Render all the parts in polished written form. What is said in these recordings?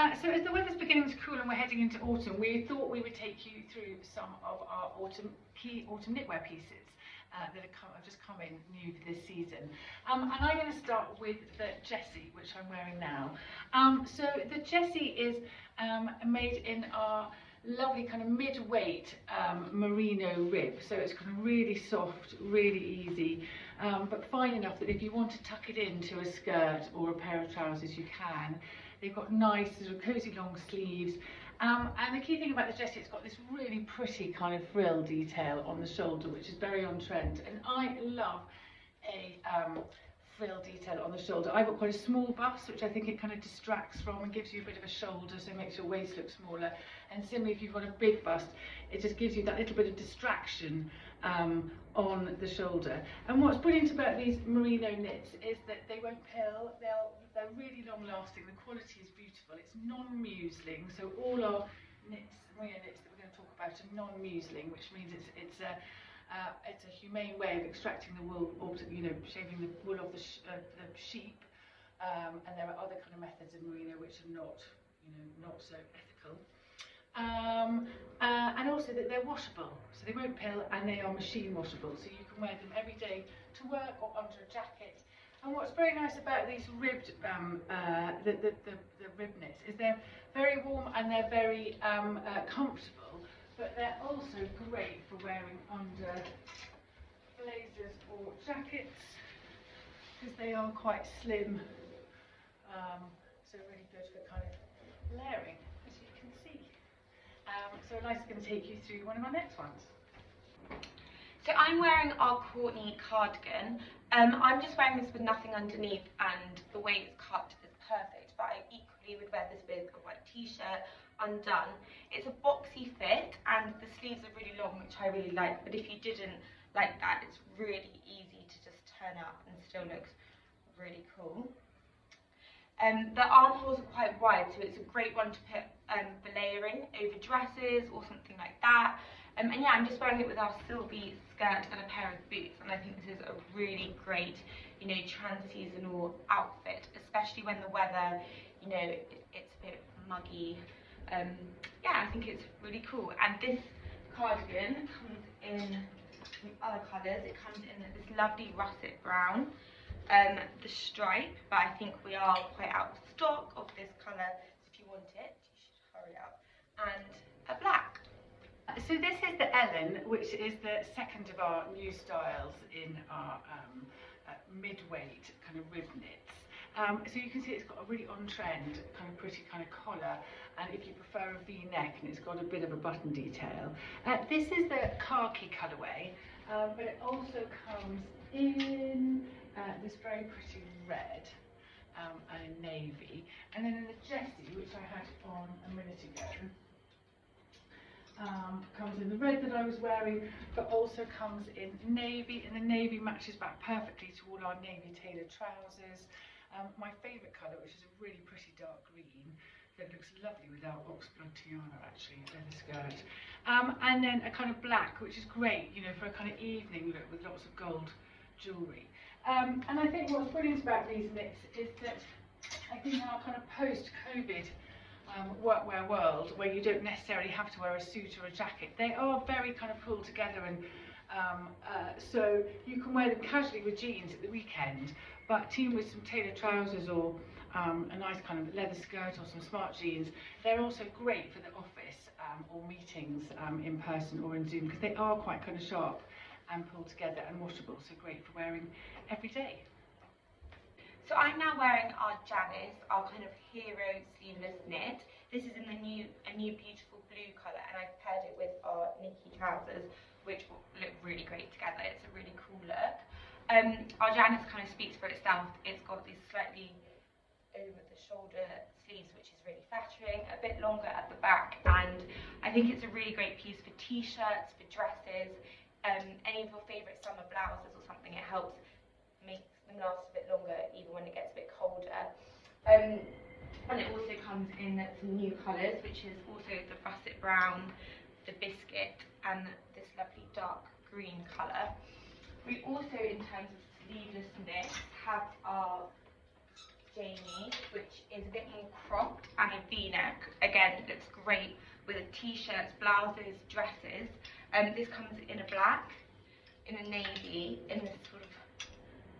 So as the weather's beginning to cool and we're heading into autumn, we thought we would take you through some of our key autumn knitwear pieces that have just come in new for this season. And I'm going to start with the Jessie, which I'm wearing now. So the Jessie is made in our lovely kind of mid-weight merino rib, so it's kind of really soft, really easy, but fine enough that if you want to tuck it into a skirt or a pair of trousers, you can. They've got nice sort of cosy long sleeves, and the key thing about the Jessie, it's got this really pretty kind of frill detail on the shoulder, which is very on trend, and I love a frill detail on the shoulder. I've got quite a small bust, which I think it kind of distracts from and gives you a bit of a shoulder, so it makes your waist look smaller. And similarly, if you've got a big bust, it just gives you that little bit of distraction on the shoulder. And what's brilliant about these merino knits is that they won't pill. They're really long lasting. The quality is beautiful. It's non-museling, so all our knits, merino knits that we're going to talk about are non-museling, which means it's a humane way of extracting the wool, or shaving the wool of the sheep. And there are other kind of methods in merino which are not so ethical. And also that they're washable, so they won't pill, and they are machine washable, so you can wear them every day to work or under a jacket. And what's very nice about these ribbed, the rib knits is they're very warm and they're very comfortable, but they're also great for wearing under blazers or jackets because they are quite slim, so really good for kind of layering, as you can see. So Elisa's going to take you through one of our next ones. So I'm wearing our Courtney cardigan. I'm just wearing this with nothing underneath, and the way it's cut is perfect, but I equally would wear this with a white t-shirt undone. It's a boxy fit and the sleeves are really long, which I really like, but if you didn't like that, it's really easy to just turn up and still looks really cool. The armholes are quite wide, so it's a great one to put for layering over dresses or something like that. And yeah, I'm just wearing it with our Sylvie skirt and a pair of boots, and I think this is a really great, trans-seasonal outfit, especially when the weather, it's a bit muggy. Yeah, I think it's really cool. And this cardigan comes in other colours. It comes in this lovely russet brown, the stripe, but I think we are quite out of stock of this colour, so if you want it, you should hurry up, and a black. So this is the Ellen, which is the second of our new styles in our mid-weight kind of rib knits. So you can see it's got a really on-trend, kind of pretty kind of collar, and if you prefer a V-neck, and it's got a bit of a button detail. This is the khaki colourway, but it also comes in this very pretty red and a navy, and then in the Jessie, which I had on a minute ago, comes in the red that I was wearing, but also comes in navy, and the navy matches back perfectly to all our navy tailored trousers. My favourite colour, which is a really pretty dark green that looks lovely with our oxblood tiara, actually, leather skirt, and then a kind of black, which is great, for a kind of evening look with lots of gold jewellery. And I think what's brilliant about these knits is that I think in our kind of post-COVID workwear world, where you don't necessarily have to wear a suit or a jacket, they are very kind of pulled together, and so you can wear them casually with jeans at the weekend, but team with some tailored trousers or a nice kind of leather skirt or some smart jeans. They're also great for the office or meetings in person or in Zoom, because they are quite kind of sharp and pulled together and washable, so great for wearing every day. So I'm now wearing our Janice, our kind of hero sleeveless knit. This is in a new beautiful blue colour, and I've paired it with our Nikki trousers, which will look really great together. It's a really cool look. Our Janice kind of speaks for itself. It's got these slightly over the shoulder sleeves, which is really flattering, a bit longer at the back, and I think it's a really great piece for t-shirts, for dresses, any of your favourite summer blouses or something. It helps make them last a bit longer even when it gets a bit colder. And it also comes in some new colours, which is also the russet brown, the biscuit, and this lovely dark green colour. We also, in terms of sleeveless knits, have our Jamie, which is a bit more cropped and a V-neck. great with t-shirts, blouses, dresses. This comes in a black, in a navy, in this sort of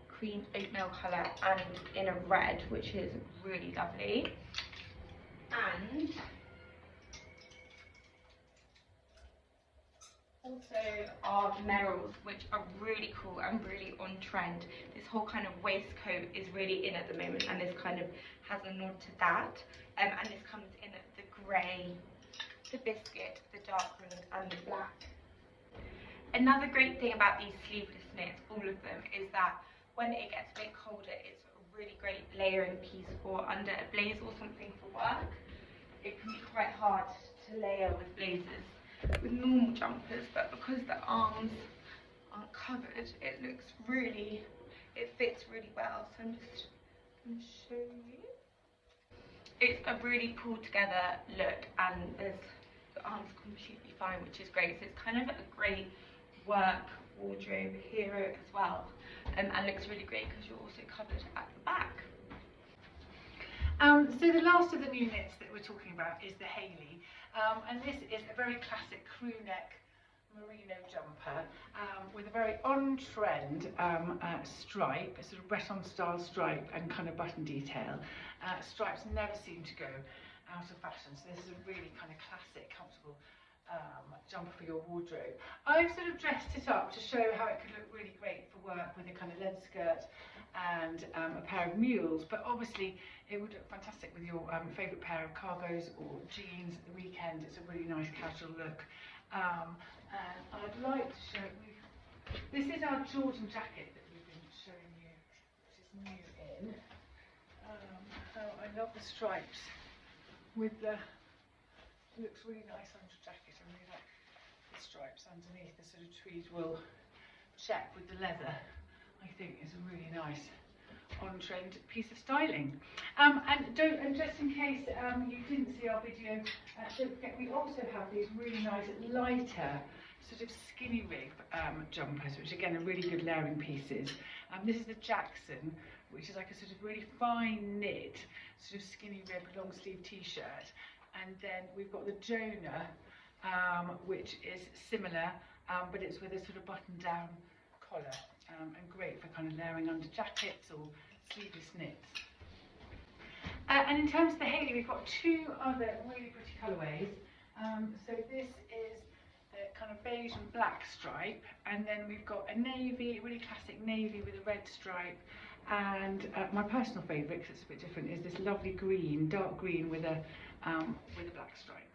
cream oatmeal colour, and in a red, which is really lovely. And also our merrills, which are really cool and really on trend. This whole kind of waistcoat is really in at the moment, and this kind of has a nod to that. And this comes in the grey, the biscuit, the dark green, and the black. Another great thing about these sleeveless knits, all of them, is that when it gets a bit colder, it's a really great layering piece for under a blazer or something for work. It can be quite hard to layer with blazers with normal jumpers, but because the arms aren't covered, it looks really, it fits really well. So I'm just going to show you. It's a really pulled together look, and the arms completely fine, which is great. So it's kind of a great work wardrobe hero as well, and looks really great because you're also covered at the back. So the last of the new knits that we're talking about is the Hailey, and this is a very classic crew neck merino jumper with a very on-trend stripe, a sort of Breton style stripe and kind of button detail. Stripes never seem to go out of fashion, so this is a really kind of classic, comfortable jumper for your wardrobe. I've sort of dressed it up to show how it could look really great for work with a kind of leather skirt and a pair of mules, but obviously it would look fantastic with your favourite pair of cargos or jeans at the weekend. It's a really nice casual look. And I'd like to show you, this is our Jordan jacket that we've been showing you, which is new in. I love the stripes with the, looks really nice on the jacket. I really like the stripes underneath, the sort of tweed wool check with the leather. I think is a really nice on-trend piece of styling. And just in case you didn't see our video, don't forget we also have these really nice lighter sort of skinny rib jumpers, which again are really good layering pieces. This is the Jackson, which is like a sort of really fine knit sort of skinny rib long sleeve t-shirt, and then we've got the Jonah, which is similar, but it's with a sort of button down collar. And great for kind of layering under jackets or sleeveless knits. And in terms of the Hailey, we've got two other really pretty colourways. So this is the kind of beige and black stripe, and then we've got a navy, a really classic navy with a red stripe, and my personal favourite, because it's a bit different, is this lovely green, dark green with a black stripe.